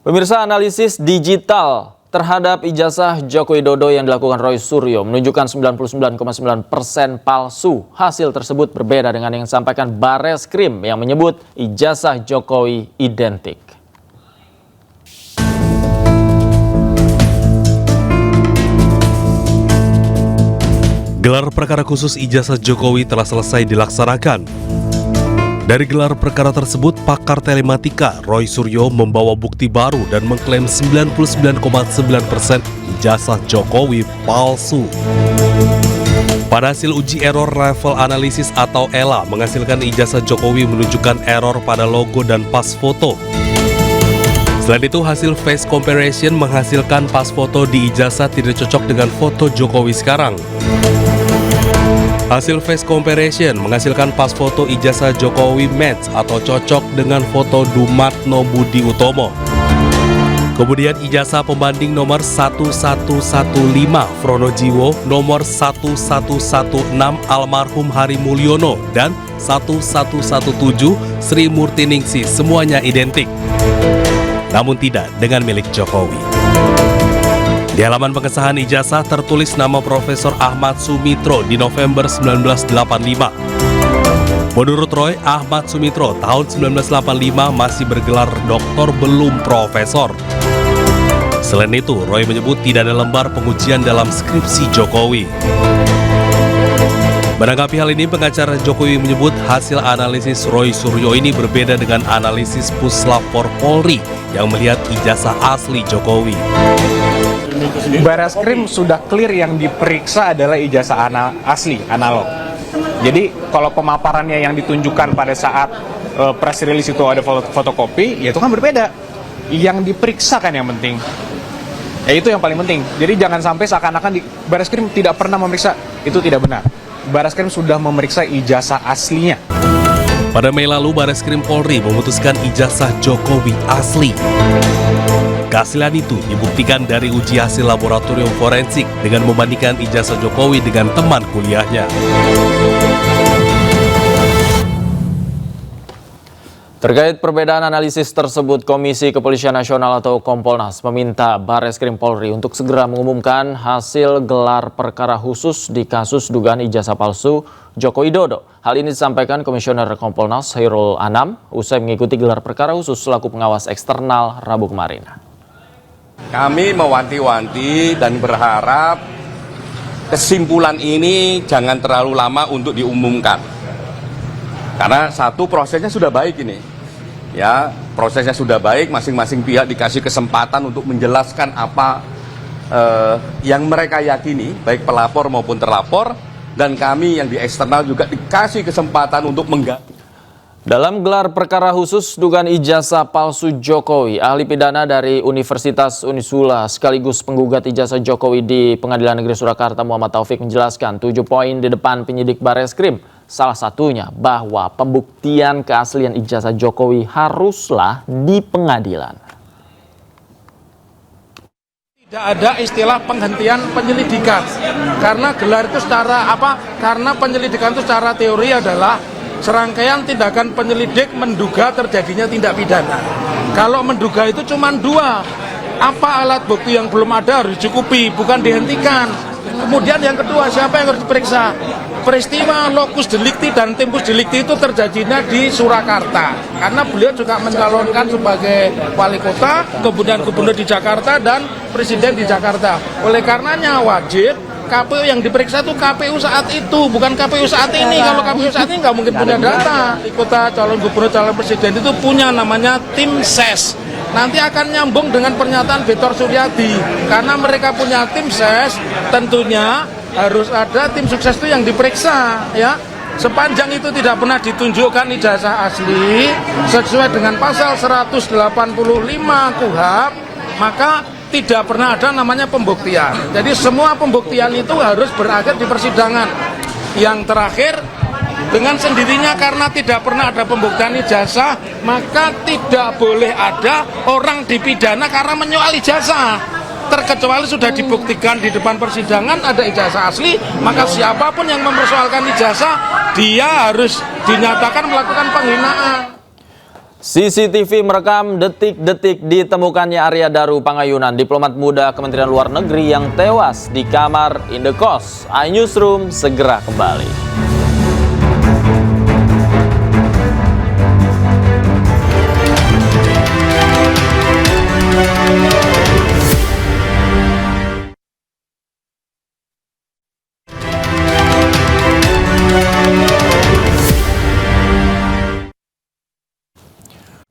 Pemirsa, analisis digital terhadap ijazah Joko Widodo yang dilakukan Roy Suryo menunjukkan 99,9% palsu. Hasil tersebut berbeda dengan yang disampaikan Bareskrim yang menyebut ijazah Jokowi identik. Gelar perkara khusus ijazah Jokowi telah selesai dilaksanakan. Dari gelar perkara tersebut, pakar telematika Roy Suryo membawa bukti baru dan mengklaim 99,9% ijazah Jokowi palsu. Pada hasil uji error level analisis atau ELA menghasilkan ijazah Jokowi menunjukkan error pada logo dan pas foto. Selain itu, hasil face comparison menghasilkan pas foto di ijazah tidak cocok dengan foto Jokowi sekarang. Hasil face comparison menghasilkan pas foto ijazah Jokowi match atau cocok dengan foto Dumatno Budi Utomo. Kemudian ijazah pembanding nomor 1115 Fronojiwo, nomor 1116 almarhum Hari Mulyono, dan 1117 Sri Murtiningsih semuanya identik. Namun tidak dengan milik Jokowi. Di halaman pengesahan ijazah tertulis nama Profesor Ahmad Sumitro di November 1985. Menurut Roy, Ahmad Sumitro tahun 1985 masih bergelar doktor belum profesor. Selain itu, Roy menyebut tidak ada lembar pengujian dalam skripsi Jokowi. Menanggapi hal ini, pengacara Jokowi menyebut hasil analisis Roy Suryo ini berbeda dengan analisis Puslapor Polri yang melihat ijazah asli Jokowi. Bareskrim sudah clear yang diperiksa adalah ijazah asli, analog. Jadi kalau pemaparannya yang ditunjukkan pada saat press release itu ada fotokopi, ya itu kan berbeda. Yang diperiksa kan yang penting. Ya itu yang paling penting. Jadi jangan sampai seakan-akan Bareskrim tidak pernah memeriksa, itu tidak benar. Bareskrim sudah memeriksa ijazah aslinya. Pada Mei lalu, Bareskrim Polri memutuskan ijazah Jokowi asli. Keaslian itu dibuktikan dari uji hasil laboratorium forensik dengan membandingkan ijazah Jokowi dengan teman kuliahnya. Terkait perbedaan analisis tersebut, Komisi Kepolisian Nasional atau Kompolnas meminta Bareskrim Polri untuk segera mengumumkan hasil gelar perkara khusus di kasus dugaan ijazah palsu Joko Widodo. Hal ini disampaikan Komisioner Kompolnas Hairul Anam usai mengikuti gelar perkara khusus selaku pengawas eksternal Rabu kemarin. Kami mewanti-wanti dan berharap kesimpulan ini jangan terlalu lama untuk diumumkan. Karena satu, prosesnya sudah baik ini. Ya, prosesnya sudah baik, masing-masing pihak dikasih kesempatan untuk menjelaskan apa yang mereka yakini, baik pelapor maupun terlapor, dan kami yang di eksternal juga dikasih kesempatan untuk menggali. Dalam gelar perkara khusus dugaan ijazah palsu Jokowi, ahli pidana dari Universitas Unisula sekaligus penggugat ijazah Jokowi di Pengadilan Negeri Surakarta Muhammad Taufik menjelaskan 7 poin di depan penyidik Bareskrim. Salah satunya bahwa pembuktian keaslian ijazah Jokowi haruslah di pengadilan. Tidak ada istilah penghentian penyelidikan karena gelar itu secara karena penyelidikan itu secara teori adalah serangkaian tindakan penyelidik menduga terjadinya tindak pidana. Kalau menduga itu cuma 2, apa alat bukti yang belum ada harus dicukupi, bukan dihentikan. Kemudian yang kedua, siapa yang harus diperiksa? Peristiwa locus delicti dan tempus delicti itu terjadinya di Surakarta, karena beliau juga mencalonkan sebagai wali kota, kemudian gubernur di Jakarta dan presiden di Jakarta. Oleh karenanya wajib KPU yang diperiksa itu KPU saat itu, bukan KPU saat ini. Kalau KPU saat ini nggak mungkin punya data. Kota calon gubernur, calon presiden itu punya namanya tim ses. Nanti akan nyambung dengan pernyataan Victor Suryadi. Karena mereka punya tim ses, tentunya harus ada tim sukses itu yang diperiksa, ya. Sepanjang itu tidak pernah ditunjukkan ijazah asli sesuai dengan pasal 185 KUHP, maka tidak pernah ada namanya pembuktian. Jadi semua pembuktian itu harus berakhir di persidangan. Yang terakhir, dengan sendirinya karena tidak pernah ada pembuktian ijazah, maka tidak boleh ada orang dipidana karena menyoal ijazah. Terkecuali sudah dibuktikan di depan persidangan ada ijazah asli, maka siapapun yang mempersoalkan ijazah, dia harus dinyatakan melakukan penghinaan. CCTV merekam detik-detik ditemukannya Arya Daru Pangayunan, diplomat muda Kementerian Luar Negeri yang tewas di kamar indekos. iNewsroom segera kembali.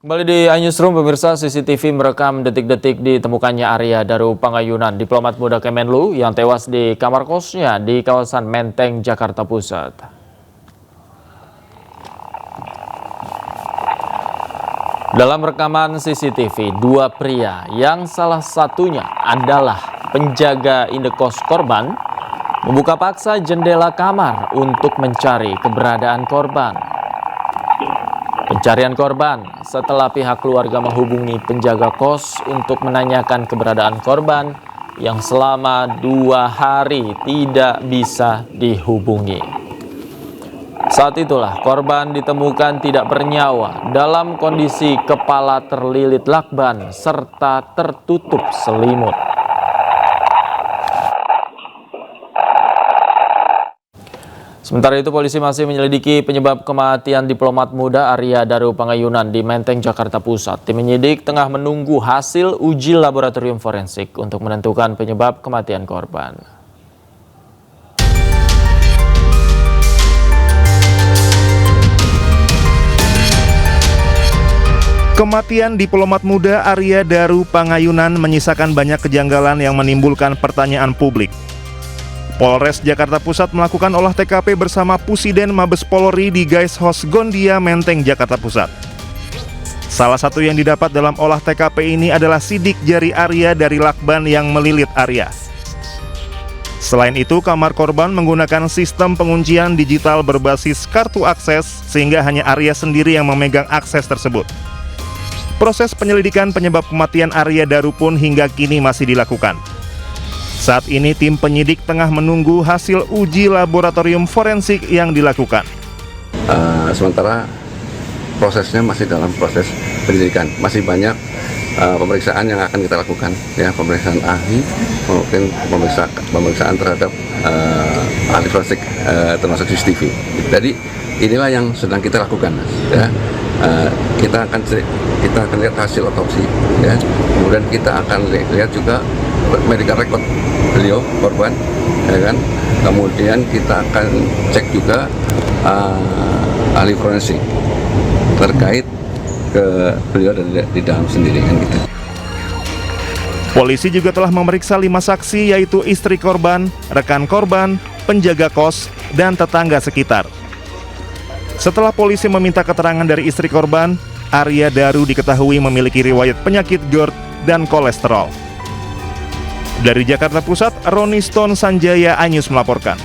Kembali di iNewsroom, pemirsa. CCTV merekam detik-detik ditemukannya Arya Daru Pangayunan, diplomat muda Kemenlu yang tewas di kamar kosnya di kawasan Menteng, Jakarta Pusat. Dalam rekaman CCTV, dua pria yang salah satunya adalah penjaga indekos korban membuka paksa jendela kamar untuk mencari keberadaan korban. Pencarian korban setelah pihak keluarga menghubungi penjaga kos untuk menanyakan keberadaan korban yang selama 2 hari tidak bisa dihubungi. Saat itulah korban ditemukan tidak bernyawa dalam kondisi kepala terlilit lakban serta tertutup selimut. Sementara itu, polisi masih menyelidiki penyebab kematian diplomat muda Arya Daru Pangayunan di Menteng, Jakarta Pusat. Tim penyidik tengah menunggu hasil uji laboratorium forensik untuk menentukan penyebab kematian korban. Kematian diplomat muda Arya Daru Pangayunan menyisakan banyak kejanggalan yang menimbulkan pertanyaan publik. Polres Jakarta Pusat melakukan olah TKP bersama Pusiden Mabes Polri di Guys House Gondia, Menteng, Jakarta Pusat. Salah satu yang didapat dalam olah TKP ini adalah sidik jari Arya dari lakban yang melilit Arya. Selain itu, kamar korban menggunakan sistem penguncian digital berbasis kartu akses sehingga hanya Arya sendiri yang memegang akses tersebut. Proses penyelidikan penyebab kematian Arya Daru pun hingga kini masih dilakukan. Saat ini tim penyidik tengah menunggu hasil uji laboratorium forensik yang dilakukan. Sementara prosesnya masih dalam proses penyidikan, masih banyak pemeriksaan yang akan kita lakukan, ya, pemeriksaan ahli, mungkin pemeriksaan terhadap ahli forensik termasuk CCTV. Jadi inilah yang sedang kita lakukan, ya. Kita akan lihat hasil otopsi, ya. Kemudian kita akan lihat juga medical record beliau korban, ya kan. Kemudian kita akan cek juga ahli forensik terkait ke beliau di dalam sendiri, kan gitu. Polisi juga telah memeriksa 5 saksi, yaitu istri korban, rekan korban, penjaga kos, dan tetangga sekitar. Setelah polisi meminta keterangan dari istri korban, Arya Daru diketahui memiliki riwayat penyakit GERD dan kolesterol. Dari Jakarta Pusat, Roni Stone Sanjaya, iNews melaporkan.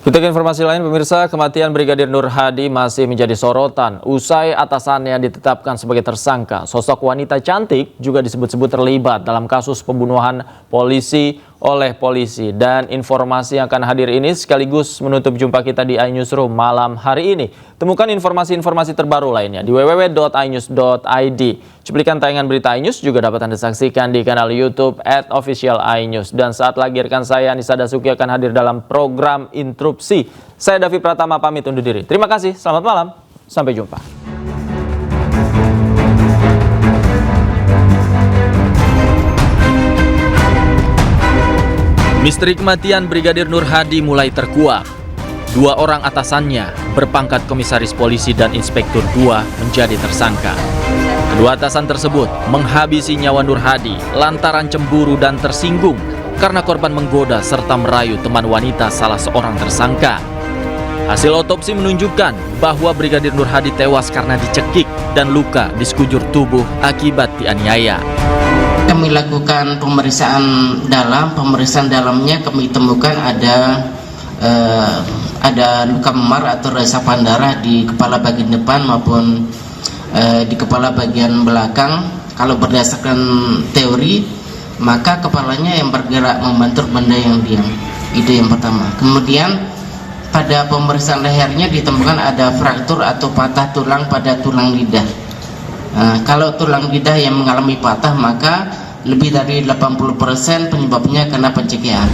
Kita ke informasi lain, pemirsa. Kematian Brigadir Nur Hadi masih menjadi sorotan. Usai atasannya ditetapkan sebagai tersangka, sosok wanita cantik juga disebut-sebut terlibat dalam kasus pembunuhan polisi oleh polisi. Dan informasi yang akan hadir ini sekaligus menutup jumpa kita di iNewsroom malam hari ini. Temukan informasi-informasi terbaru lainnya di www.inews.id. Cuplikan tayangan berita iNews juga dapat Anda saksikan di kanal YouTube @officialinews. Dan saat lagi rekan saya Anissa Dasuki akan hadir dalam program Interupsi. Saya Davi Pratama pamit undur diri. Terima kasih, selamat malam, sampai jumpa. Misteri kematian Brigadir Nur Hadi mulai terkuak. 2 orang atasannya berpangkat komisaris polisi dan inspektur 2 menjadi tersangka. Kedua atasan tersebut menghabisi nyawa Nur Hadi lantaran cemburu dan tersinggung karena korban menggoda serta merayu teman wanita salah seorang tersangka. Hasil otopsi menunjukkan bahwa Brigadir Nur Hadi tewas karena dicekik dan luka di sekujur tubuh akibat dianiaya. Kami lakukan pemeriksaan dalamnya kami temukan ada luka memar atau resapan darah di kepala bagian depan maupun di kepala bagian belakang. Kalau berdasarkan teori, maka kepalanya yang bergerak membentur benda yang diam. Itu yang pertama. Kemudian pada pemeriksaan lehernya ditemukan ada fraktur atau patah tulang pada tulang lidah. Kalau tulang lidah yang mengalami patah, maka lebih dari 80% penyebabnya karena pencegahan.